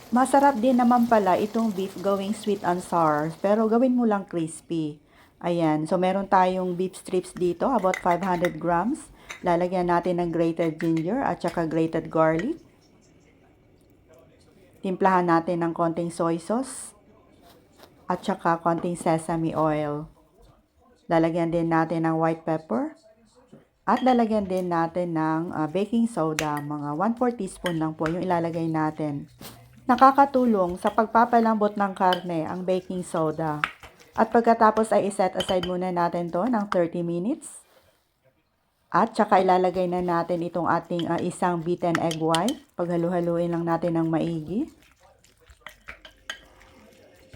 Masarap din naman pala itong beef gawing sweet and sour, pero gawin mo lang crispy. Ayan, so meron tayong beef strips dito, about 500 grams. Lalagyan natin ng grated ginger at saka grated garlic. Timplahan natin ng konting soy sauce at saka konting sesame oil. Lalagyan din natin ng white pepper. At lalagyan din natin ng baking soda, mga 1/4 teaspoon lang po yung ilalagay natin. Nakakatulong sa pagpapalambot ng karne ang baking soda. At pagkatapos ay iset aside muna natin to ng 30 minutes. At saka ilalagay na natin itong ating isang beaten egg white. Paghalu-haluin lang natin ng maigi.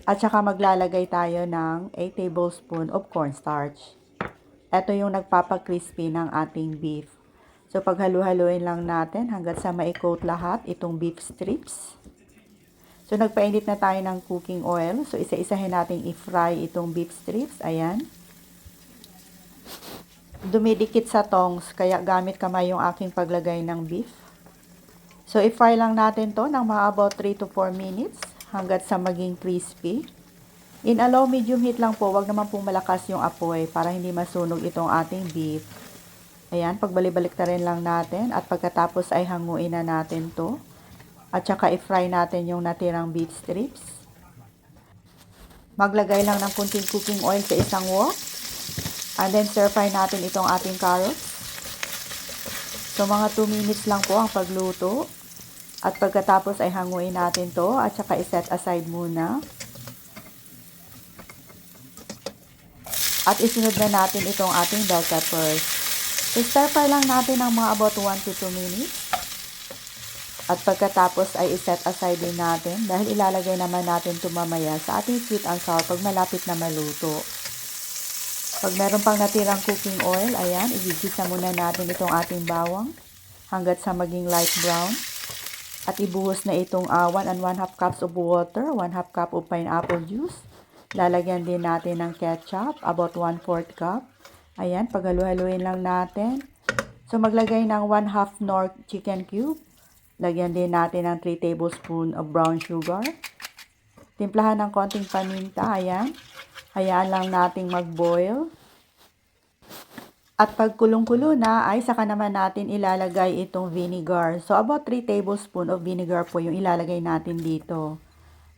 At saka maglalagay tayo ng 8 tablespoon of cornstarch. Ito yung nagpapakrispy ng ating beef. So paghalu-haluin lang natin hanggat sa ma-coat lahat itong beef strips. So nagpainit na tayo ng cooking oil. So isa-isahin natin i-fry itong beef strips. Ayan. Dumidikit sa tongs kaya gamit kamay yung aking paglagay ng beef. So i-fry lang natin to ng mga about 3 to 4 minutes hanggat sa maging crispy. In a low medium heat lang po, wag naman pong malakas yung apoy para hindi masunog itong ating beef. Ayan, pagbalik-balik na rin lang natin at pagkatapos ay hanguin na natin to. At saka i-fry natin yung natirang beef strips. Maglagay lang ng kunting cooking oil sa isang wok. And then stir fry natin itong ating carrots. So mga 2 minutes lang po ang pagluto. At pagkatapos ay hanguin natin to at saka iset aside muna. At isunod na natin itong ating bell peppers. So stir fry lang natin ng mga about 1 to 2 minutes. At pagkatapos ay iset aside din natin dahil ilalagay naman natin ito mamaya sa ating sweet and sour pag malapit na maluto. Pag meron pang natirang cooking oil, ayan, igigisa muna natin itong ating bawang hanggat sa maging light brown. At ibuhos na itong 1 and 1/2 cups of water, 1/2 cup of pineapple juice. Lalagyan din natin ng ketchup, about 1/4 cup. Ayan, paghalu-haluin lang natin. So maglagay ng 1/2 Knorr chicken cube. Lagyan din natin ng 3 tablespoon of brown sugar. Timplahan ng konting paminta, ayan. Hayaan lang nating mag-boil. At pag kulong-kulo na, ay saka naman natin ilalagay itong vinegar. So, about 3 tablespoon of vinegar po yung ilalagay natin dito.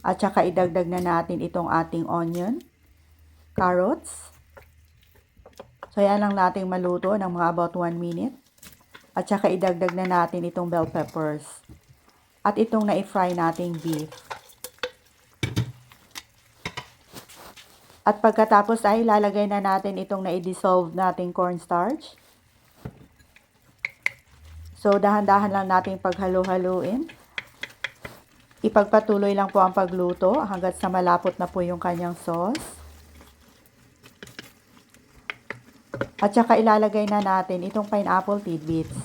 At saka idagdag na natin itong ating onion, carrots. So, yan lang nating maluto ng mga about 1 minute. At saka idagdag na natin itong bell peppers. At itong na-fry nating beef. At pagkatapos ay lalagay na natin itong na-dissolve nating cornstarch. So, dahan-dahan lang nating paghalo-haluin. Ipagpatuloy lang po ang pagluto hanggat sa malapot na po yung kanyang sauce. At saka ilalagay na natin itong pineapple tidbits.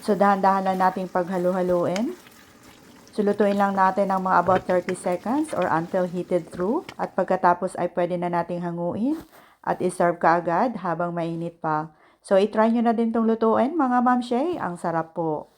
So, dahan-dahan lang nating paghalo-haluin. Sulutuin lang natin ng mga about 30 seconds or until heated through. At pagkatapos ay pwede na nating hanguin at iserve ka agad habang mainit pa. So, itry nyo na din itong lutuin mga Ma'am Shay. Ang sarap po.